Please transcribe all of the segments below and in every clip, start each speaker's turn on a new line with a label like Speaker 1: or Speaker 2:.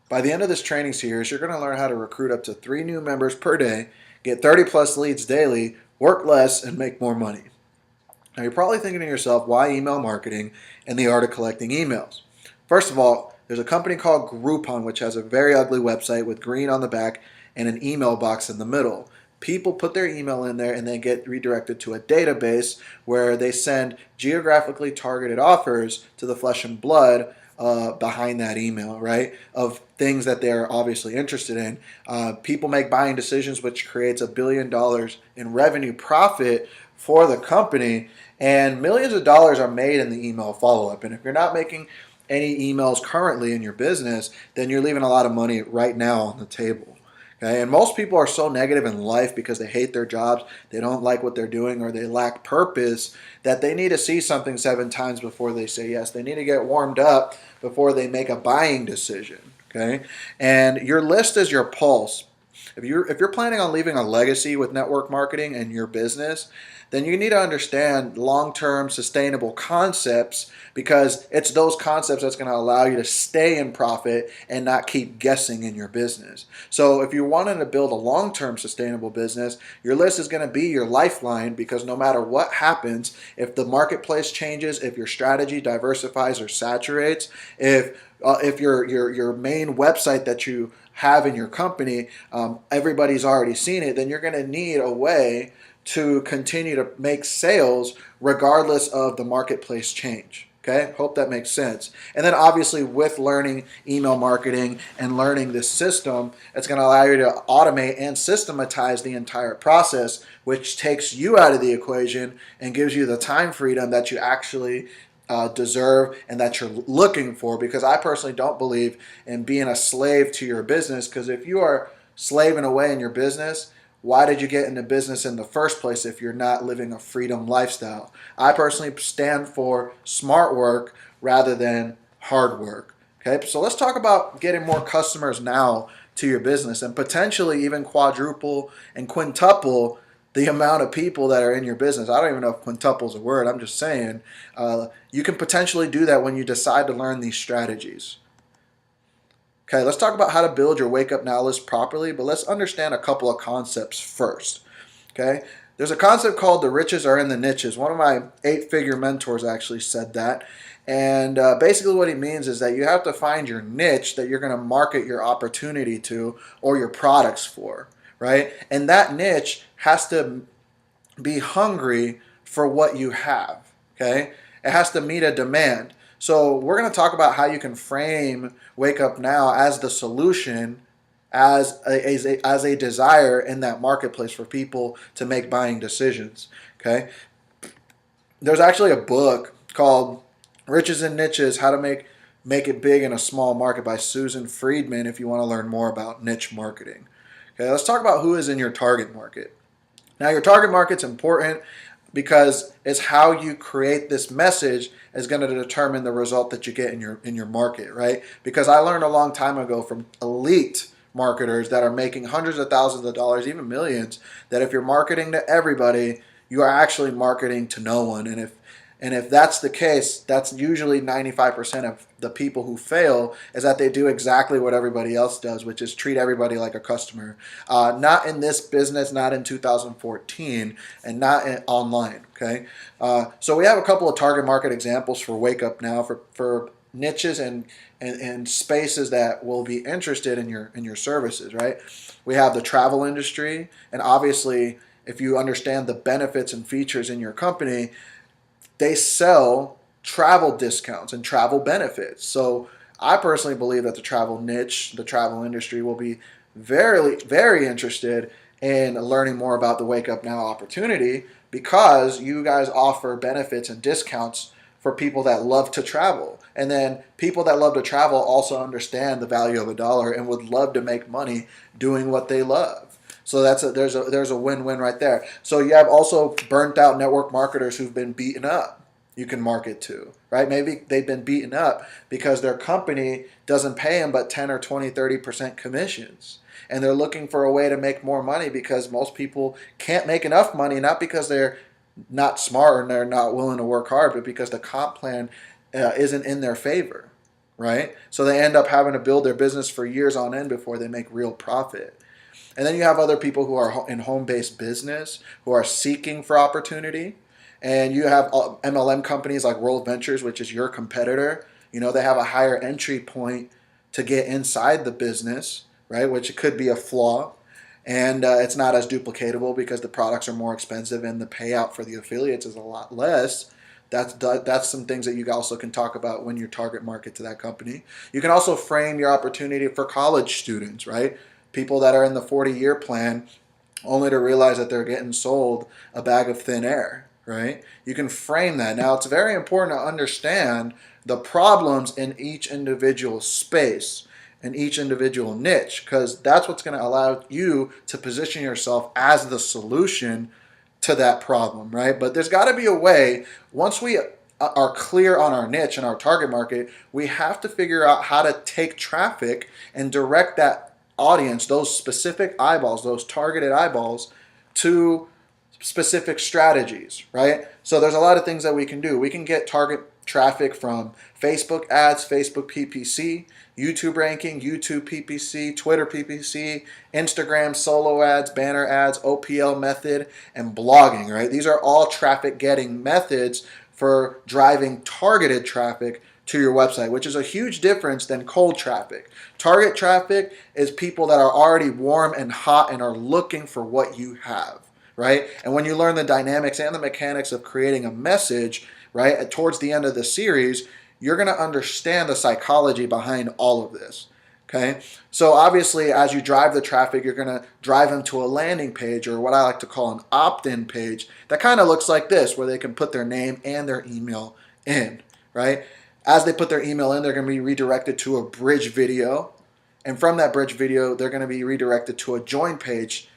Speaker 1: By the end of this training series, you're going to learn how to recruit up to 3 new members per day, get 30 plus leads daily, work less, and make more money. Now, you're probably thinking to yourself, why email marketing and the art of collecting emails? First of all, there's a company called Groupon, which has a very ugly website with green on the back and an email box in the middle. People put their email in there and they get redirected to a database where they send geographically targeted offers to the flesh and blood behind that email, right? Of things that they're obviously interested in. People make buying decisions, which creates $1 billion in revenue profit for the company, and millions of dollars are made in the email follow-up. And if you're not making any emails currently in your business, then you're leaving a lot of money right now on the table. Okay, and most people are so negative in life because they hate their jobs, they don't like what they're doing, or they lack purpose, that they need to see something 7 times before they say yes. They need to get warmed up before they make a buying decision. Okay, and your list is your pulse. If you're planning on leaving a legacy with network marketing and your business, then you need to understand long-term sustainable concepts, because it's those concepts that's going to allow you to stay in profit and not keep guessing in your business. So if you're wanting to build a long-term sustainable business, your list is going to be your lifeline, because no matter what happens, if the marketplace changes, if your strategy diversifies or saturates, if your main website that you have in your company, everybody's already seen it, then you're going to need a way to continue to make sales regardless of the marketplace change. Okay, hope that makes sense. And then obviously with learning email marketing and learning this system, it's going to allow you to automate and systematize the entire process, which takes you out of the equation and gives you the time freedom that you actually deserve and that you're looking for. Because I personally don't believe in being a slave to your business, because if you are slaving away in your business, why did you get into business in the first place if you're not living a freedom lifestyle? I personally stand for smart work rather than hard work. Okay, so let's talk about getting more customers now to your business, and potentially even quadruple and quintuple the amount of people that are in your business. I don't even know if quintuple is a word. I'm just saying you can potentially do that when you decide to learn these strategies. Okay, let's talk about how to build your Wake Up Now list properly, but let's understand a couple of concepts first. Okay, there's a concept called the riches are in the niches. One of my 8-figure mentors actually said that. And basically what he means is that you have to find your niche that you're going to market your opportunity to or your products for, right? And that niche has to be hungry for what you have, okay? It has to meet a demand. So we're going to talk about how you can frame Wake Up Now as the solution, as a desire in that marketplace for people to make buying decisions, okay? There's actually a book called Riches and Niches, How to Make It Big in a Small Market by Susan Friedman, if you want to learn more about niche marketing. Okay, let's talk about who is in your target market. Now, your target market's important because it's how you create this message is going to determine the result that you get in your market, right? Because I learned a long time ago from elite marketers that are making hundreds of thousands of dollars, even millions, that if you're marketing to everybody, you are actually marketing to no one. And if that's the case, that's usually 95% of the people who fail, is that they do exactly what everybody else does, which is treat everybody like a customer. Not in this business, not in 2014, and not online, okay? So we have a couple of target market examples for Wake Up Now for niches and spaces that will be interested in your services, right? We have the travel industry, and obviously if you understand the benefits and features in your company, they sell travel discounts and travel benefits. So I personally believe that the travel niche, the travel industry, will be very, very interested in learning more about the Wake Up Now opportunity, because you guys offer benefits and discounts for people that love to travel. And then people that love to travel also understand the value of a dollar and would love to make money doing what they love. So there's a win-win right there. So you have also burnt out network marketers who've been beaten up. You can market to, right? Maybe they've been beaten up because their company doesn't pay them but 10 or 20, 30% commissions. And they're looking for a way to make more money, because most people can't make enough money, not because they're not smart and they're not willing to work hard, but because the comp plan isn't in their favor. right? So they end up having to build their business for years on end before they make real profit. And then you have other people who are in home-based business who are seeking for opportunity. And you have MLM companies like World Ventures, which is your competitor. You know, they have a higher entry point to get inside the business, right? Which could be a flaw. And it's not as duplicatable because the products are more expensive and the payout for the affiliates is a lot less. That's some things that you also can talk about when you target market to that company. You can also frame your opportunity for college students, right? People that are in the 40-year plan only to realize that they're getting sold a bag of thin air, right? You can frame that. Now, it's very important to understand the problems in each individual space and each individual niche, because that's what's going to allow you to position yourself as the solution to that problem, right? But there's got to be a way, once we are clear on our niche and our target market, we have to figure out how to take traffic and direct that audience, those specific eyeballs, those targeted eyeballs, to specific strategies, right? So there's a lot of things that we can do. We can get target traffic from Facebook ads, Facebook PPC, YouTube ranking, YouTube PPC, Twitter PPC, Instagram solo ads, banner ads, OPL method, and blogging, right? These are all traffic getting methods for driving targeted traffic to your website, which is a huge difference than cold traffic. Target traffic is people that are already warm and hot and are looking for what you have, right? And when you learn the dynamics and the mechanics of creating a message, right, towards the end of the series, you're going to understand the psychology behind all of this. Okay, so obviously as you drive the traffic, you're going to drive them to a landing page, or what I like to call an opt-in page, that kind of looks like this, where they can put their name and their email in, right? As they put their email in, they're going to be redirected to a bridge video, and from that bridge video, they're going to be redirected to a join page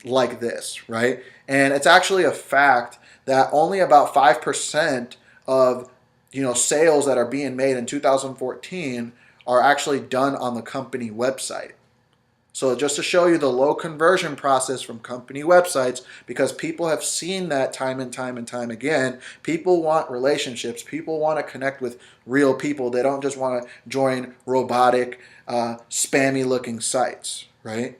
Speaker 1: like this, right? And it's actually a fact that only about 5% of sales that are being made in 2014 are actually done on the company website. So just to show you the low conversion process from company websites, because people have seen that time and time and time again. People want relationships. People want to connect with real people. They don't just want to join robotic, spammy looking sites, right?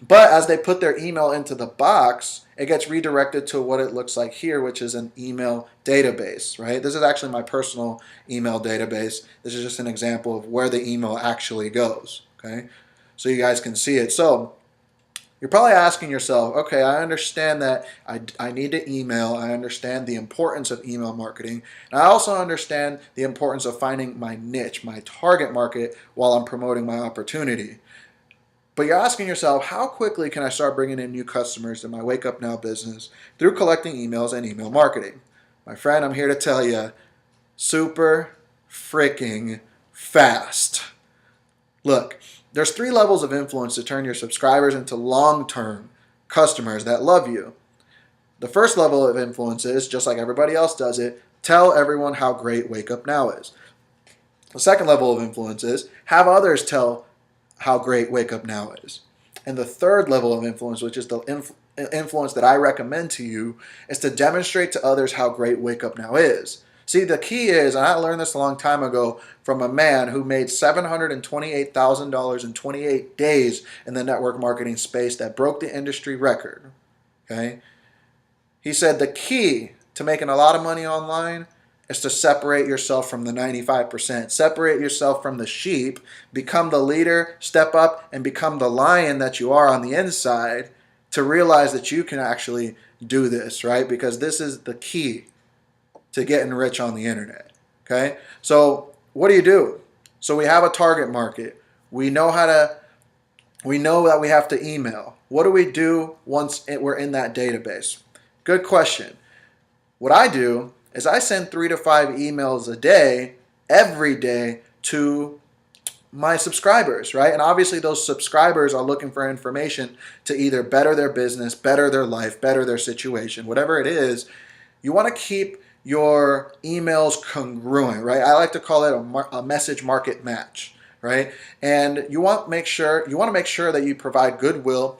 Speaker 1: But as they put their email into the box, it gets redirected to what it looks like here, which is an email database, right? This is actually my personal email database. This is just an example of where the email actually goes, okay? So you guys can see it. So you're probably asking yourself, okay, I understand that I need to email. I understand the importance of email marketing. And I also understand the importance of finding my niche, my target market, while I'm promoting my opportunity. But you're asking yourself, how quickly can I start bringing in new customers to my Wake Up Now business through collecting emails and email marketing? My friend, I'm here to tell you, super freaking fast. Look, there's 3 levels of influence to turn your subscribers into long-term customers that love you. The first level of influence is, just like everybody else does it, tell everyone how great Wake Up Now is. The second level of influence is, have others tell how great Wake Up Now is. And the third level of influence, which is the influence that I recommend to you, is to demonstrate to others how great Wake Up Now is. See, the key is, and I learned this a long time ago from a man who made $728,000 in 28 days in the network marketing space that broke the industry record. Okay? He said the key to making a lot of money online is to separate yourself from the 95%. Separate yourself from the sheep, become the leader, step up, and become the lion that you are on the inside, to realize that you can actually do this, right? Because this is the key to getting rich on the internet, okay? So what do? So we have a target market. We know that we have to email. What do we do once we're in that database? Good question. What I do is I send 3 to 5 emails a day, every day, to my subscribers, right? And obviously those subscribers are looking for information to either better their business, better their life, better their situation, whatever it is. You want to keep your emails congruent, right? I like to call it a message market match, right? And you want to make sure that you provide goodwill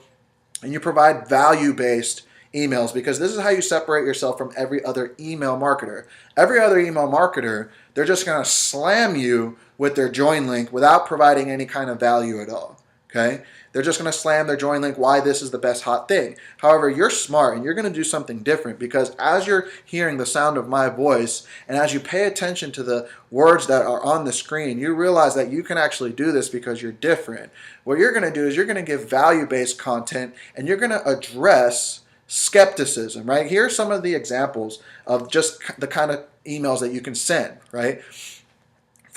Speaker 1: and you provide value-based emails, because this is how you separate yourself from every other email marketer. Every other email marketer, they're just going to slam you with their join link without providing any kind of value at all. Okay? They're just going to slam their join link, why this is the best hot thing. However, you're smart and you're going to do something different, because as you're hearing the sound of my voice and as you pay attention to the words that are on the screen, you realize that you can actually do this because you're different. What you're going to do is you're going to give value-based content, and you're going to address skepticism, right? Here are some of the examples of just the kind of emails that you can send, right?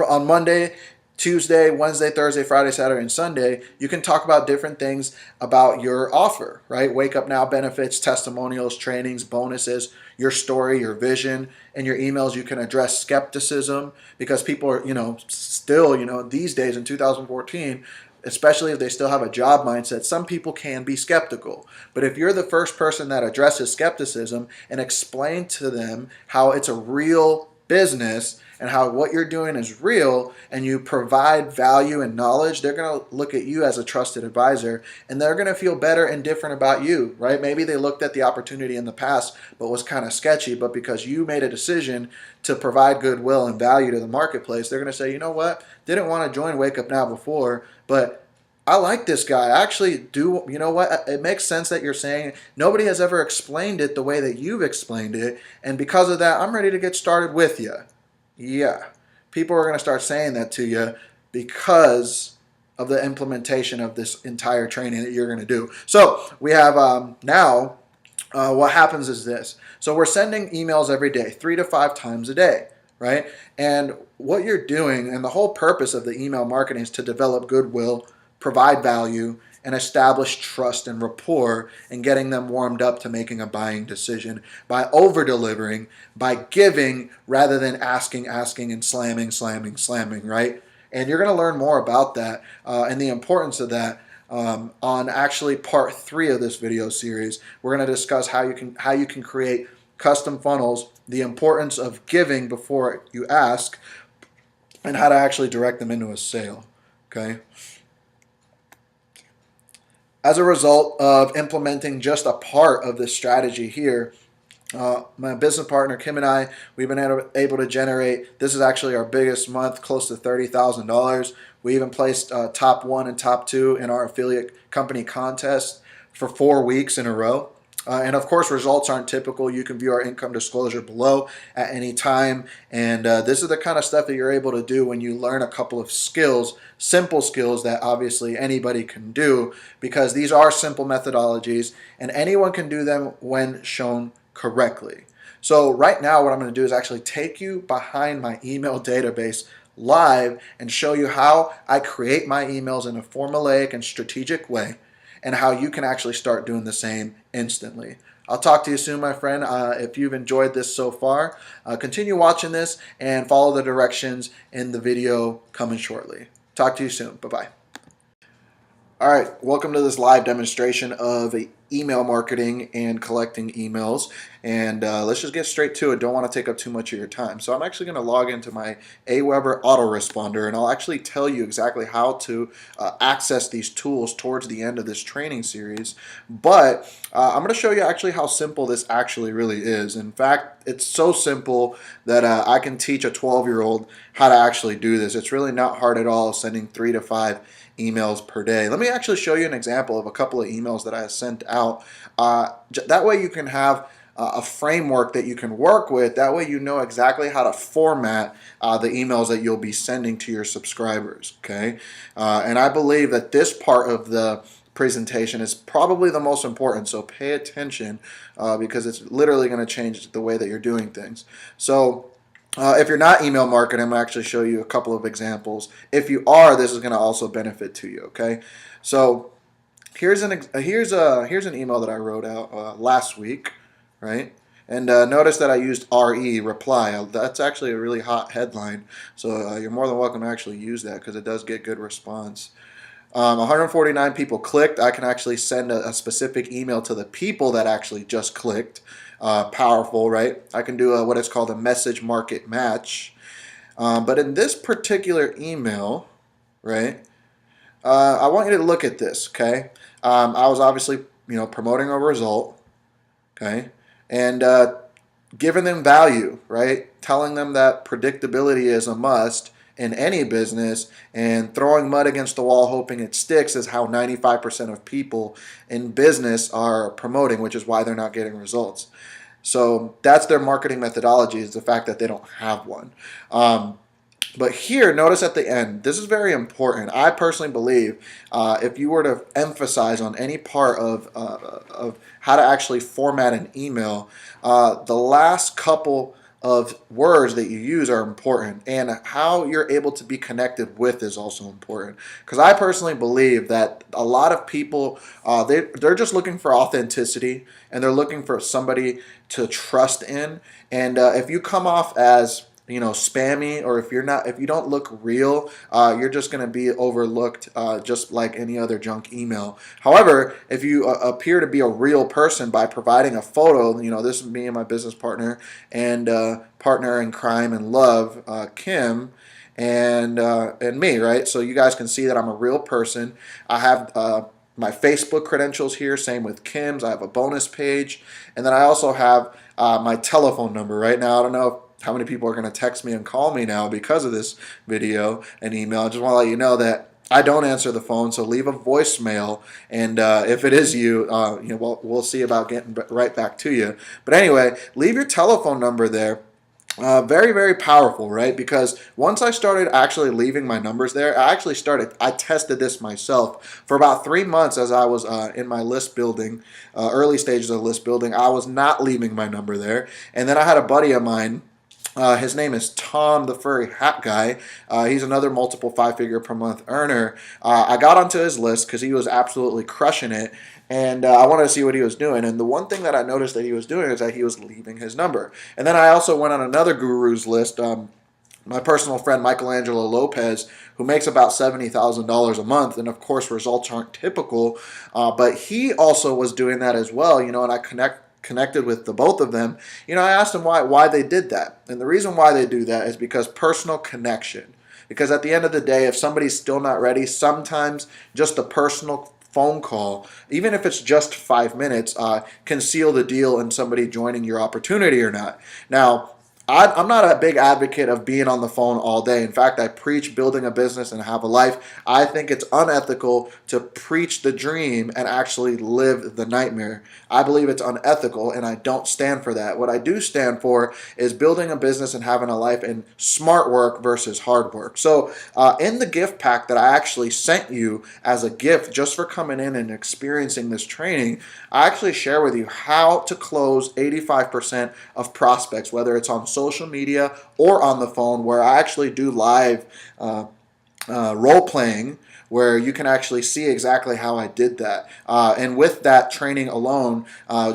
Speaker 1: On Monday, Tuesday, Wednesday, Thursday, Friday, Saturday, and Sunday, you can talk about different things about your offer, right? Wake Up Now benefits, testimonials, trainings, bonuses, your story, your vision. In your emails, you can address skepticism, because people are, still, these days in 2014, especially if they still have a job mindset, some people can be skeptical. But if you're the first person that addresses skepticism and explain to them how it's a real business and how what you're doing is real, and you provide value and knowledge, they're going to look at you as a trusted advisor, and they're going to feel better and different about you, right? Maybe they looked at the opportunity in the past but was kind of sketchy, but because you made a decision to provide goodwill and value to the marketplace, they're going to say, you know what, didn't want to join Wake Up Now before, but I like this guy. I actually do. You know what? It makes sense that you're saying it. Nobody has ever explained it the way that you've explained it, and because of that, I'm ready to get started with you. Yeah, people are going to start saying that to you because of the implementation of this entire training that you're going to do. So we have now what happens is this. So we're sending emails every day, 3 to 5 times a day, right? And what you're doing, and the whole purpose of the email marketing, is to develop goodwill, provide value, and establish trust and rapport, and getting them warmed up to making a buying decision by over-delivering, by giving rather than asking, and slamming, right? And you're going to learn more about that and the importance of that on actually part 3 of this video series. We're going to discuss how you can create custom funnels, the importance of giving before you ask, and how to actually direct them into a sale, okay? As a result of implementing just a part of this strategy here, my business partner Kim and I, we've been able to generate, this is actually our biggest month, close to $30,000. We even placed top 1 and top 2 in our affiliate company contest for 4 weeks in a row. And of course, results aren't typical. You can view our income disclosure below at any time. And this is the kind of stuff that you're able to do when you learn a couple of skills, simple skills that obviously anybody can do, because these are simple methodologies and anyone can do them when shown correctly. So right now, what I'm going to do is actually take you behind my email database live and show you how I create my emails in a formulaic and strategic way, and how you can actually start doing the same instantly. I'll talk to you soon, my friend. If you've enjoyed this so far, continue watching this and follow the directions in the video coming shortly. Talk to you soon. Bye-bye. All right, welcome to this live demonstration of email marketing and collecting emails. And let's just get straight to it. Don't want to take up too much of your time. So I'm actually going to log into my Aweber autoresponder, and I'll actually tell you exactly how to access these tools towards the end of this training series. But I'm going to show you actually how simple this actually really is. In fact, it's so simple that I can teach a 12-year-old how to actually do this. It's really not hard at all, sending 3 to 5 emails per day. Let me actually show you an example of a couple of emails that I sent out. That way you can have a framework that you can work with. That way you know exactly how to format the emails that you'll be sending to your subscribers, okay? And I believe that this part of the presentation is probably the most important, so pay attention because it's literally going to change the way that you're doing things. So if you're not email marketing, I'm going to actually show you a couple of examples. If you are, this is going to also benefit to you, okay? So here's an email that I wrote out last week, right? And notice that I used RE, reply. That's actually a really hot headline, so you're more than welcome to actually use that because it does get good response. 149 people clicked. I can actually send a specific email to the people that actually just clicked. Powerful, right? I can do what is called a message market match. But in this particular email, right, I want you to look at this, okay? I was obviously, promoting a result, okay? And giving them value, right? Telling them that predictability is a must in any business, and throwing mud against the wall hoping it sticks is how 95% of people in business are promoting, which is why they're not getting results. So that's their marketing methodology, is the fact that they don't have one. But here, notice at the end, this is very important. I personally believe if you were to emphasize on any part of how to actually format an email, the last couple of words that you use are important, and how you're able to be connected with is also important. Because I personally believe that a lot of people, they're just looking for authenticity, and they're looking for somebody to trust in. And if you come off as spammy, or if you don't look real, you're just going to be overlooked, just like any other junk email. However, if you appear to be a real person by providing a photo, this is me and my business partner, and partner in crime and love, Kim, and me, right? So you guys can see that I'm a real person. I have my Facebook credentials here, same with Kim's. I have a bonus page, and then I also have my telephone number. Right now, I don't know how many people are going to text me and call me now because of this video and email. I just want to let you know that I don't answer the phone, so leave a voicemail, and if it is you, we'll see about getting right back to you. But anyway, leave your telephone number there. Very, very powerful, right? Because once I started actually leaving my numbers there, I tested this myself for about 3 months as I was in my list building, early stages of list building. I was not leaving my number there. And then I had a buddy of mine. His name is Tom, the furry hat guy. He's another multiple five-figure per month earner. I got onto his list because he was absolutely crushing it, and I wanted to see what he was doing. And the one thing that I noticed that he was doing is that he was leaving his number. And then I also went on another guru's list. My personal friend Michelangelo Lopez, who makes about $70,000 a month, and of course results aren't typical, but he also was doing that as well. And I connected with the both of them. I asked them why they did that, and the reason why they do that is because personal connection. Because at the end of the day, if somebody's still not ready, sometimes just a personal phone call, even if it's just 5 minutes, can seal the deal in somebody joining your opportunity or not. Now, I'm not a big advocate of being on the phone all day. In fact, I preach building a business and have a life. I think it's unethical to preach the dream and actually live the nightmare. I believe it's unethical, and I don't stand for that. What I do stand for is building a business and having a life, and smart work versus hard work. So in the gift pack that I actually sent you as a gift just for coming in and experiencing this training, I actually share with you how to close 85% of prospects, whether it's on social media or on the phone, where I actually do live role playing, where you can actually see exactly how I did that. And with that training alone,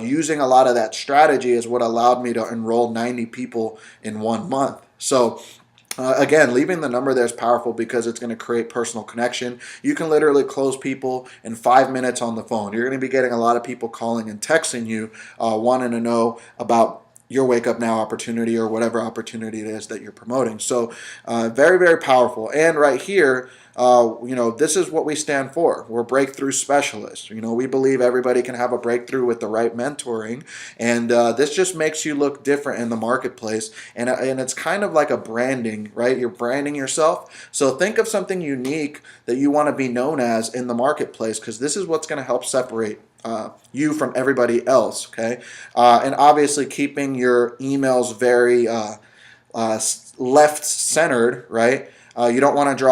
Speaker 1: using a lot of that strategy is what allowed me to enroll 90 people in 1 month. So again, leaving the number there is powerful because it's going to create personal connection. You can literally close people in 5 minutes on the phone. You're going to be getting a lot of people calling and texting you, wanting to know about your Wake Up Now opportunity or whatever opportunity it is that you're promoting. So very, very powerful. And right here, this is what we stand for. We're breakthrough specialists. We believe everybody can have a breakthrough with the right mentoring, and this just makes you look different in the marketplace, and it's kind of like a branding, right? You're branding yourself. So think of something unique that you want to be known as in the marketplace, because this is what's going to help separate you from everybody else, okay? And obviously keeping your emails very left-centered, right? You don't want to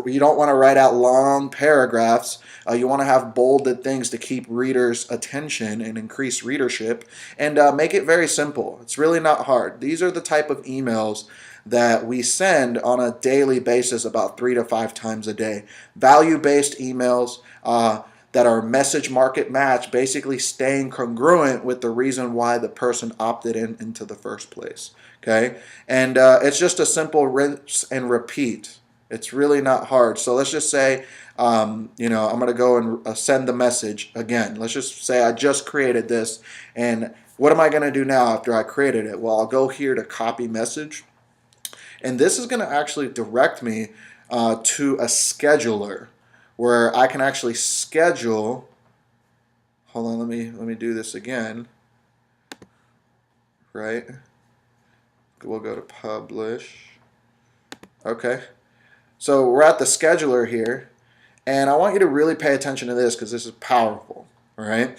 Speaker 1: you don't want to write out long paragraphs. You want to have bolded things to keep readers' attention and increase readership, and make it very simple. It's really not hard. These are the type of emails that we send on a daily basis, about 3 to 5 times a day. Value-based emails that are message market match, basically staying congruent with the reason why the person opted into the first place. Okay, and it's just a simple rinse and repeat. It's really not hard. So let's just say, I'm going to go and send the message again. Let's just say I just created this, and what am I going to do now after I created it? Well, I'll go here to copy message, and this is going to actually direct me to a scheduler where I can actually schedule. Hold on, let me do this again. right? We'll go to publish. Okay. So we're at the scheduler here, and I want you to really pay attention to this because this is powerful. All right.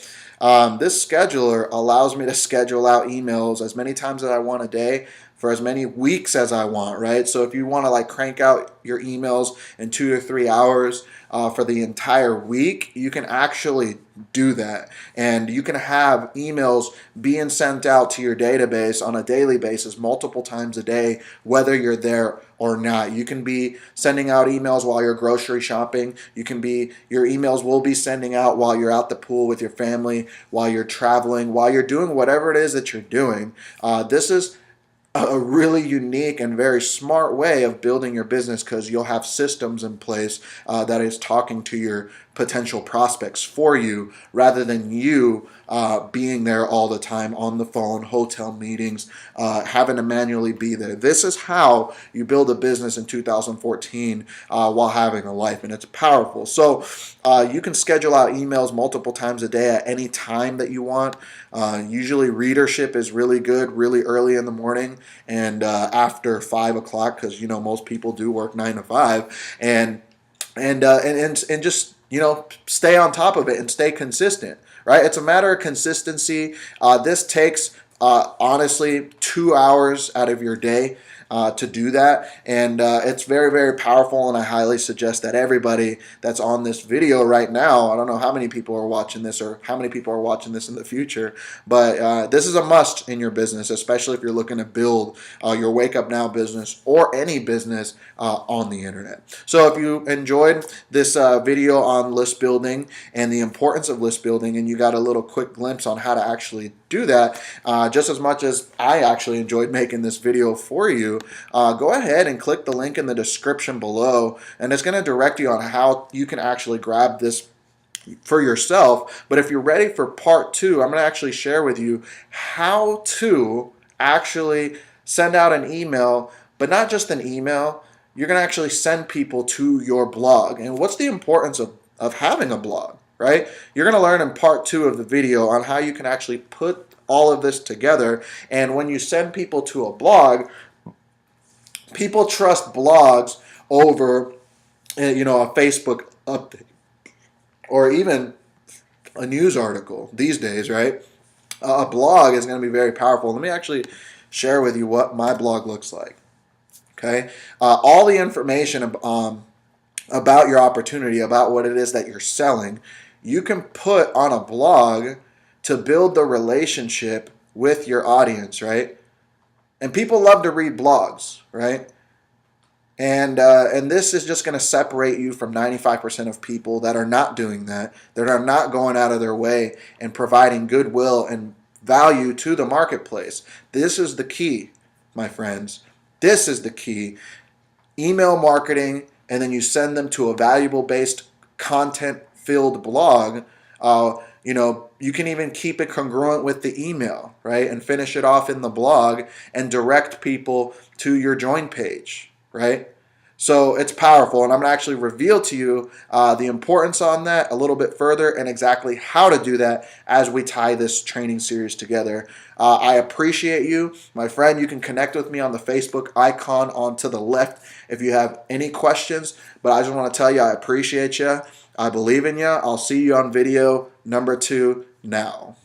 Speaker 1: This scheduler allows me to schedule out emails as many times as I want a day for as many weeks as I want, right? So if you want to like crank out your emails in 2 to 3 hours for the entire week, you can actually do that. And you can have emails being sent out to your database on a daily basis, multiple times a day, whether you're there or not. You can be sending out emails while you're grocery shopping. Your emails will be sending out while you're at the pool with your family, while you're traveling, while you're doing whatever it is that you're doing. This is a really unique and very smart way of building your business because you'll have systems in place that is talking to your potential prospects for you rather than you being there all the time on the phone, hotel meetings, having to manually be there. This is how you build a business in 2014 while having a life, and it's powerful. So you can schedule out emails multiple times a day at any time that you want. Usually readership is really good really early in the morning and after 5 o'clock because most people do work 9 to 5 and just stay on top of it and stay consistent, right? It's a matter of consistency. This takes honestly 2 hours out of your day to do that, and it's very, very powerful, and I highly suggest that everybody that's on this video right now, I don't know how many people are watching this or how many people are watching this in the future, but this is a must in your business, especially if you're looking to build your Wake Up Now business or any business on the internet. So if you enjoyed this video on list building and the importance of list building, and you got a little quick glimpse on how to actually do that, just as much as I actually enjoyed making this video for you, go ahead and click the link in the description below, and it's going to direct you on how you can actually grab this for yourself. But if you're ready for part 2, I'm going to actually share with you how to actually send out an email, but not just an email. You're going to actually send people to your blog. And what's the importance of having a blog, right? You're going to learn in part 2 of the video on how you can actually put all of this together. And when you send people to a blog, people trust blogs over, a Facebook update or even a news article these days, right? A blog is going to be very powerful. Let me actually share with you what my blog looks like. Okay, all the information about your opportunity, about what it is that you're selling, you can put on a blog to build the relationship with your audience, right? And people love to read blogs, right? And this is just going to separate you from 95% of people that are not doing that are not going out of their way and providing goodwill and value to the marketplace. This is the key, my friends. This is the key. Email marketing, and then you send them to a valuable-based, content-filled blog. You can even keep it congruent with the email, right? And finish it off in the blog and direct people to your join page, right? So it's powerful, and I'm going to actually reveal to you the importance on that a little bit further and exactly how to do that as we tie this training series together. I appreciate you, my friend. You can connect with me on the Facebook icon on to the left if you have any questions, but I just want to tell you I appreciate you. I believe in you. I'll see you on video number 2 now.